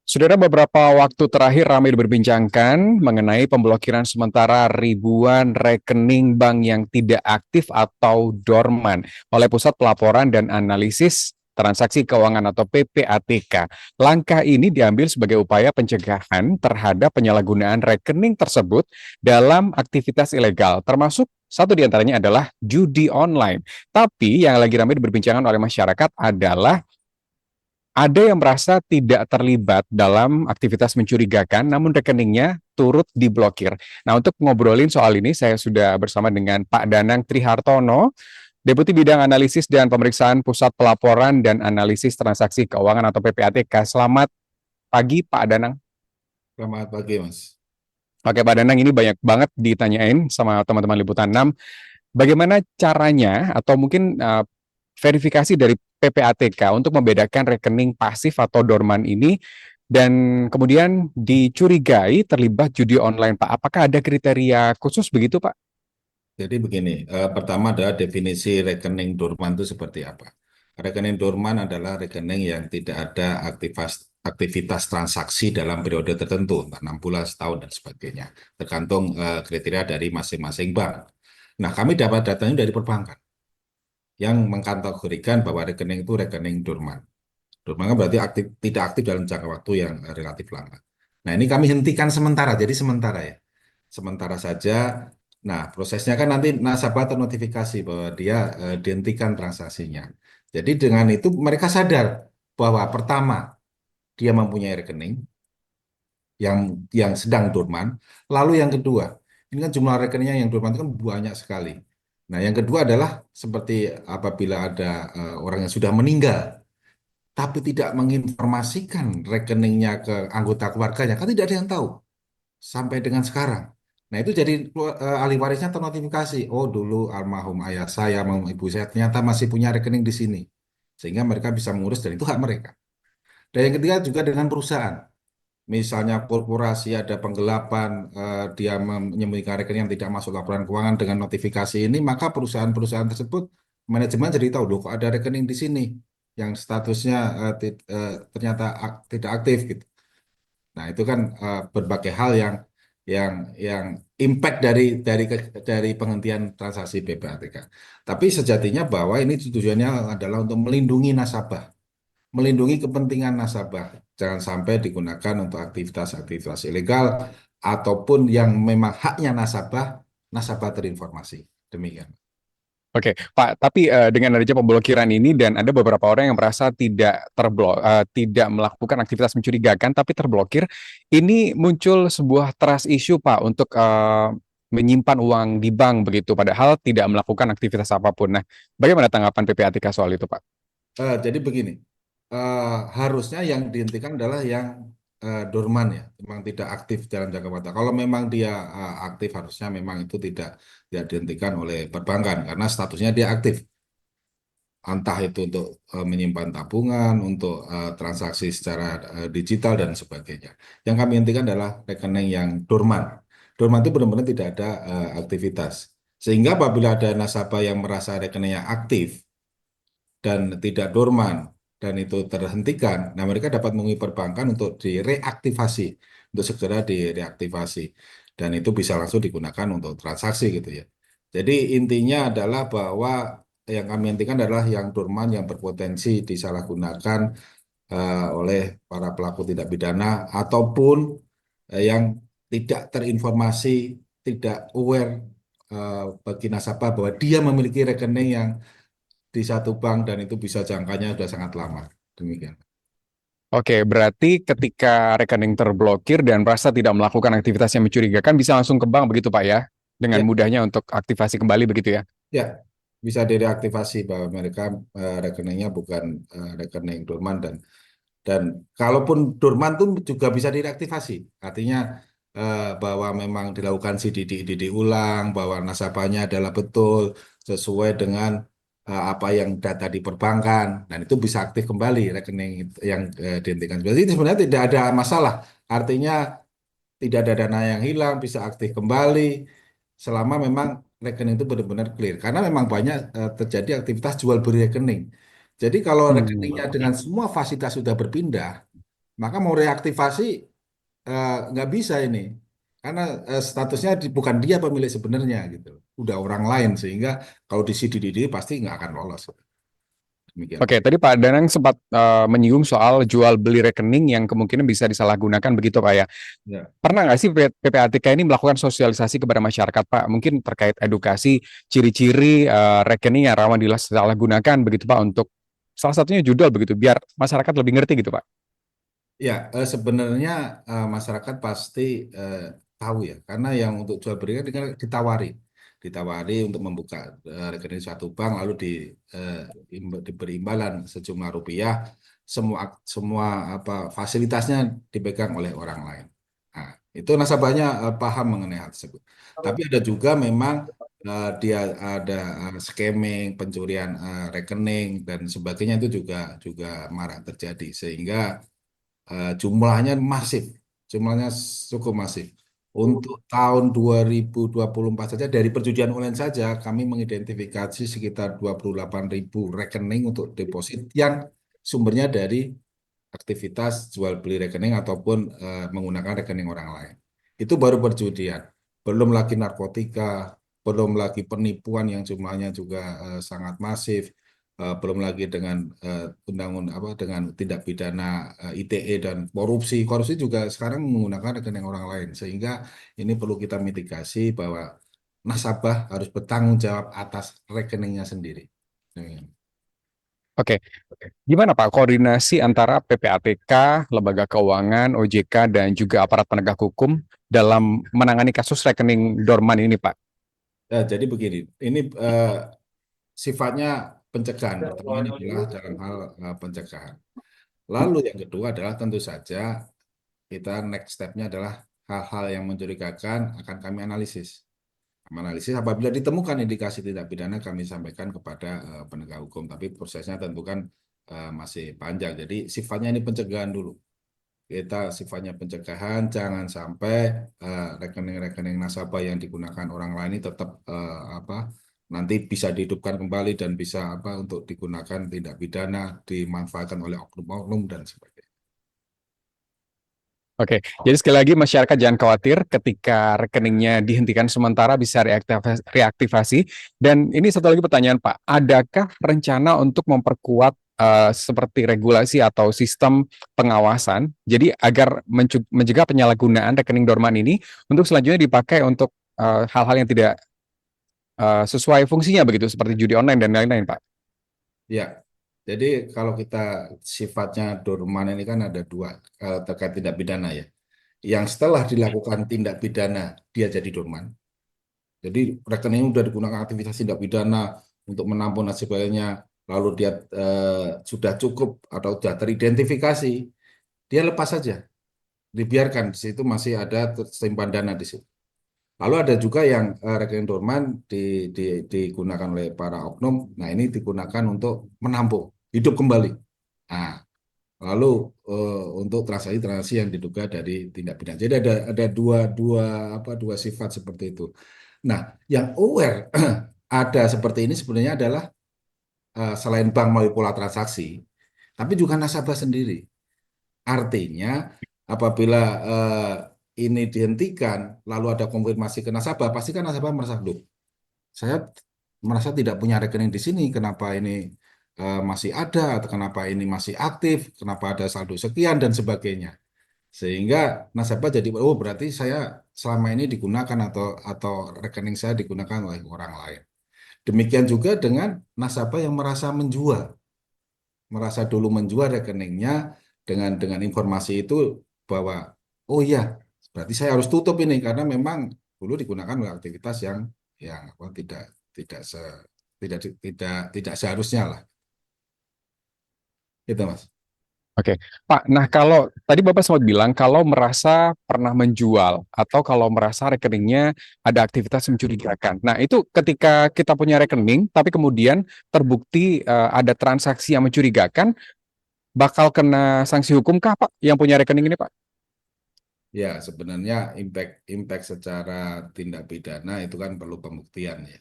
Saudara, beberapa waktu terakhir ramai diperbincangkan mengenai pemblokiran sementara ribuan rekening bank yang tidak aktif atau dorman oleh Pusat Pelaporan dan Analisis Transaksi Keuangan atau PPATK. Langkah ini diambil sebagai upaya pencegahan terhadap penyalahgunaan rekening tersebut dalam aktivitas ilegal, termasuk satu di antaranya adalah judi online. Tapi yang lagi ramai diperbincangkan oleh masyarakat adalah ada yang merasa tidak terlibat dalam aktivitas mencurigakan, namun rekeningnya turut diblokir. Nah, untuk ngobrolin soal ini, saya sudah bersama dengan Pak Danang Trihartono, Deputi Bidang Analisis dan Pemeriksaan Pusat Pelaporan dan Analisis Transaksi Keuangan atau PPATK. Selamat pagi, Pak Danang. Selamat pagi, Mas. Oke, Pak Danang, ini banyak banget ditanyain sama teman-teman Liputan 6. Bagaimana caranya atau mungkin verifikasi dari PPATK untuk membedakan rekening pasif atau dorman ini dan kemudian dicurigai terlibat judi online, Pak? Apakah ada kriteria khusus begitu, Pak? Jadi begini, pertama adalah definisi rekening dorman itu seperti apa. Rekening dorman adalah rekening yang tidak ada aktivitas transaksi dalam periode tertentu, entah 6 bulan, setahun, dan sebagainya. Tergantung kriteria dari masing-masing bank. Nah, kami dapat datanya dari perbankan yang mengkategorikan bahwa rekening itu rekening dorman. Dorman kan berarti tidak aktif dalam jangka waktu yang relatif lama. Nah, ini kami hentikan sementara, jadi sementara ya. Sementara saja. Nah, prosesnya kan nanti nasabah ternotifikasi bahwa dia dihentikan transaksinya. Jadi dengan itu mereka sadar bahwa pertama dia mempunyai rekening yang sedang dorman. Lalu yang kedua, ini kan jumlah rekeningnya yang dorman itu kan banyak sekali. Nah, yang kedua adalah seperti apabila ada orang yang sudah meninggal tapi tidak menginformasikan rekeningnya ke anggota keluarganya, kan tidak ada yang tahu sampai dengan sekarang. Nah, itu jadi ahli warisnya ternotifikasi. Oh, dulu almarhum ayah saya, almarhum ibu saya ternyata masih punya rekening di sini. Sehingga mereka bisa mengurus dan itu hak mereka. Dan yang ketiga juga dengan perusahaan. Misalnya korporasi ada penggelapan, dia menyembunyikan rekening yang tidak masuk laporan keuangan dengan notifikasi ini, maka perusahaan-perusahaan tersebut manajemen jadi tahu, loh kok ada rekening di sini yang statusnya ternyata tidak aktif gitu. Nah, itu kan berbagai hal yang yang impact dari penghentian transaksi PPATK. Tapi sejatinya bahwa ini tujuannya adalah untuk melindungi nasabah, melindungi kepentingan nasabah. Jangan sampai digunakan untuk aktivitas-aktivitas ilegal ataupun yang memang haknya nasabah, nasabah terinformasi. Demikian. Oke, Pak, tapi dengan adanya pemblokiran ini dan ada beberapa orang yang merasa tidak melakukan aktivitas mencurigakan tapi terblokir, ini muncul sebuah trust issue, Pak, untuk menyimpan uang di bank begitu, padahal tidak melakukan aktivitas apapun. Nah, bagaimana tanggapan PPATK soal itu, Pak? Jadi begini, harusnya yang dihentikan adalah yang dorman ya, memang tidak aktif dalam jangka waktu. Kalau memang dia aktif, harusnya memang itu tidak dihentikan oleh perbankan karena statusnya dia aktif. Entah itu untuk menyimpan tabungan, untuk transaksi secara digital dan sebagainya. Yang kami hentikan adalah rekening yang dorman. Dorman itu benar-benar tidak ada aktivitas. Sehingga apabila ada nasabah yang merasa rekeningnya aktif, dan tidak dorman dan itu terhentikan, nah mereka dapat menghubungi perbankan untuk direaktivasi, untuk segera direaktivasi dan itu bisa langsung digunakan untuk transaksi gitu ya. Jadi intinya adalah bahwa yang kami hentikan adalah yang dorman yang berpotensi disalahgunakan oleh para pelaku tindak pidana ataupun yang tidak terinformasi, tidak aware bagi nasabah bahwa dia memiliki rekening yang di satu bank dan itu bisa jangkanya sudah sangat lama. Demikian. Oke, berarti ketika rekening terblokir dan merasa tidak melakukan aktivitas yang mencurigakan bisa langsung ke bank begitu, Pak, ya? Dengan Ya, mudahnya untuk aktivasi kembali begitu ya? ya, bisa direaktivasi bahwa mereka rekeningnya bukan rekening dorman dan kalaupun dorman tuh juga bisa direaktivasi. Artinya bahwa memang dilakukan sidik ulang, bahwa nasabahnya adalah betul sesuai dengan apa yang data di perbankan dan itu bisa aktif kembali rekening yang dihentikan. Berarti itu sebenarnya tidak ada masalah. Artinya tidak ada dana yang hilang, bisa aktif kembali selama memang rekening itu benar-benar clear. Karena memang banyak terjadi aktivitas jual beli rekening. Jadi kalau Hmm. rekeningnya dengan semua fasilitas sudah berpindah, maka mau reaktivasi nggak bisa ini karena statusnya bukan dia pemilik sebenarnya gitu, udah orang lain sehingga kalau di pasti nggak akan lolos. Demikian Pak. Oke, tadi Pak Danang sempat menyinggung soal jual beli rekening yang kemungkinan bisa disalahgunakan begitu Pak ya. Ya. Pernah nggak sih PPATK ini melakukan sosialisasi kepada masyarakat Pak? Mungkin terkait edukasi ciri-ciri rekening yang rawan disalahgunakan begitu Pak untuk salah satunya judul begitu biar masyarakat lebih ngerti gitu Pak. Ya, sebenarnya masyarakat pasti eh, tahu ya, karena yang untuk jual beli kan ditawari, ditawari untuk membuka rekening suatu bank, lalu diberi imbalan sejumlah rupiah, semua semua apa fasilitasnya dipegang oleh orang lain. Nah, itu nasabahnya paham mengenai hal tersebut. Tapi ada juga memang dia ada skimming, pencurian rekening dan sebagainya itu juga juga marak terjadi sehingga jumlahnya masif, jumlahnya cukup masif. Untuk tahun 2024 saja dari perjudian online saja kami mengidentifikasi sekitar 28.000 rekening untuk deposit yang sumbernya dari aktivitas jual beli rekening ataupun menggunakan rekening orang lain. Itu baru perjudian, belum lagi narkotika, belum lagi penipuan yang jumlahnya juga sangat masif, belum lagi dengan undang-undang apa dengan tindak pidana ITE dan korupsi. Korupsi juga sekarang menggunakan rekening orang lain, sehingga ini perlu kita mitigasi bahwa nasabah harus bertanggung jawab atas rekeningnya sendiri. Demikian. Oke, gimana Pak koordinasi antara PPATK, lembaga keuangan, OJK, dan juga aparat penegak hukum dalam menangani kasus rekening dorman ini Pak? Ya, jadi begini, ini sifatnya pencegahan. Pertama ini adalah dalam hal pencegahan. Lalu yang kedua adalah tentu saja kita next step-nya adalah hal-hal yang mencurigakan akan kami analisis. Analisis apabila ditemukan indikasi tindak pidana kami sampaikan kepada penegak hukum. Tapi prosesnya tentu kan masih panjang. Jadi sifatnya ini pencegahan dulu. Kita sifatnya pencegahan, jangan sampai rekening-rekening nasabah yang digunakan orang lain ini tetap apa nanti bisa dihidupkan kembali dan bisa apa untuk digunakan tindak pidana, dimanfaatkan oleh oknum-oknum dan sebagainya. Oke, jadi sekali lagi masyarakat jangan khawatir ketika rekeningnya dihentikan sementara bisa reaktivasi. Dan ini satu lagi pertanyaan Pak, adakah rencana untuk memperkuat seperti regulasi atau sistem pengawasan, jadi agar mencegah penyalahgunaan rekening dorman ini untuk selanjutnya dipakai untuk hal-hal yang tidak sesuai fungsinya begitu, seperti judi online dan lain-lain Pak? Ya, jadi kalau kita sifatnya dorman ini kan ada dua terkait tindak pidana ya. Yang setelah dilakukan tindak pidana dia jadi dorman. Jadi rekening udah digunakan aktivitas tindak pidana untuk menampung dan sebagainya, lalu dia sudah cukup atau sudah teridentifikasi, dia lepas saja, dibiarkan di situ masih ada tersimpan dana di situ. Lalu ada juga yang rekening dorman digunakan oleh para oknum. Nah ini digunakan untuk menampung, hidup kembali. Nah, lalu untuk transaksi-transaksi yang diduga dari tindak pidana. Jadi ada dua dua apa dua sifat seperti itu. Nah, yang aware ada seperti ini sebenarnya adalah selain bank melalui pola transaksi, tapi juga nasabah sendiri. Artinya, apabila ini dihentikan, lalu ada konfirmasi ke nasabah, pasti kan nasabah merasa, loh, saya merasa tidak punya rekening di sini, kenapa ini masih ada, atau kenapa ini masih aktif, kenapa ada saldo sekian, dan sebagainya. Sehingga nasabah jadi, oh berarti saya selama ini digunakan atau rekening saya digunakan oleh orang lain. Demikian juga dengan nasabah yang merasa dulu menjual rekeningnya dengan informasi itu bahwa oh iya berarti saya harus tutup ini karena memang dulu digunakan oleh aktivitas yang apa, tidak se, tidak seharusnya lah itu Mas. Oke, Pak. Nah, kalau tadi Bapak sempat bilang kalau merasa pernah menjual atau kalau merasa rekeningnya ada aktivitas mencurigakan. Nah, itu ketika kita punya rekening, tapi kemudian terbukti ada transaksi yang mencurigakan, bakal kena sanksi hukum kah, Pak, yang punya rekening ini, Pak? Ya sebenarnya impact impact secara tindak pidana itu kan perlu pembuktian ya.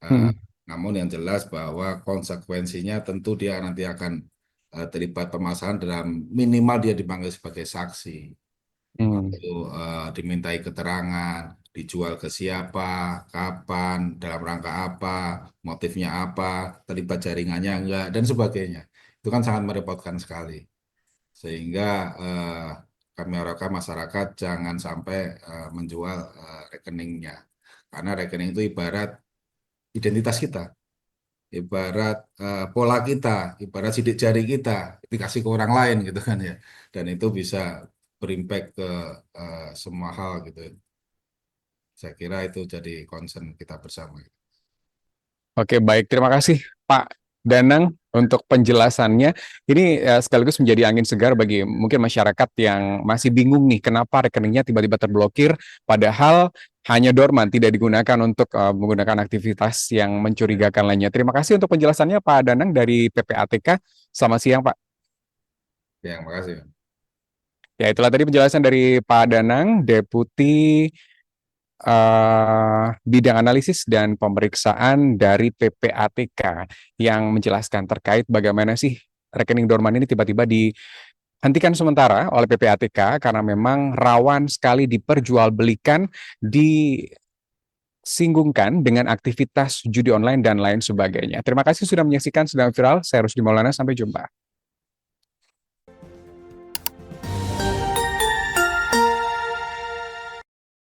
Eh, Hmm. Namun yang jelas bahwa konsekuensinya tentu dia nanti akan terlibat permasalahan dalam minimal dia dipanggil sebagai saksi. Hmm. Waktu dimintai keterangan, dijual ke siapa, kapan, dalam rangka apa, motifnya apa, terlibat jaringannya enggak, dan sebagainya. Itu kan sangat merepotkan sekali. Sehingga kami harapkan masyarakat jangan sampai menjual rekeningnya. Karena rekening itu ibarat identitas kita, ibarat pola kita, ibarat sidik jari kita, dikasih ke orang lain gitu kan ya. Dan itu bisa berimpact ke semua hal gitu. Saya kira itu jadi concern kita bersama. Oke, baik. Terima kasih Pak Danang untuk penjelasannya. Ini sekaligus menjadi angin segar bagi mungkin masyarakat yang masih bingung nih kenapa rekeningnya tiba-tiba terblokir padahal hanya dorman, tidak digunakan untuk menggunakan aktivitas yang mencurigakan lainnya. Terima kasih untuk penjelasannya Pak Danang dari PPATK. Selamat siang Pak. Ya, makasih. Ya, itulah tadi penjelasan dari Pak Danang, Deputi bidang analisis dan pemeriksaan dari PPATK yang menjelaskan terkait bagaimana sih rekening dorman ini tiba-tiba dihentikan sementara oleh PPATK karena memang rawan sekali diperjualbelikan, disinggungkan dengan aktivitas judi online dan lain sebagainya. Terima kasih sudah menyaksikan Sedang Viral. Saya Rusdi Maulana. Sampai jumpa.